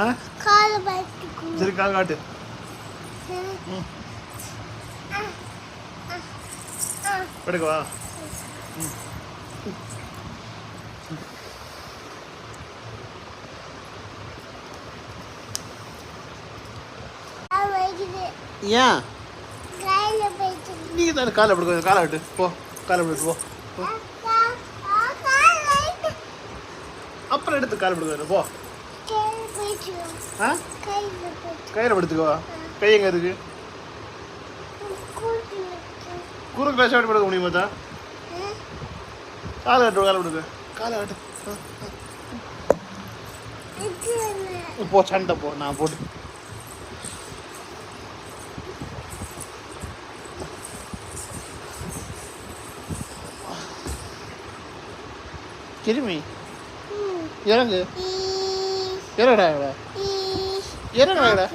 ஆ சரி கால் காட்டு. படுக்கவா? ஏன் நீங்க தானே காலை படுக்க, காலை விட்டு போ, காலை விட்டு போ. அப்புறம் எடுத்து காலை படுக்க போ. கயிறை படுத்துக்கவா? கை எங்க இருக்கு? குறுக்கு கிளாஸ் எப்படி படுக்க முடியுமா தான்? காலை கட்டு, காலை விடுங்க, காலை கட்டு. போ சண்டை போ, நான் போட்டு கிருமி இறங்கு, இறங்கடா, இறங்கடா, இறங்கடா.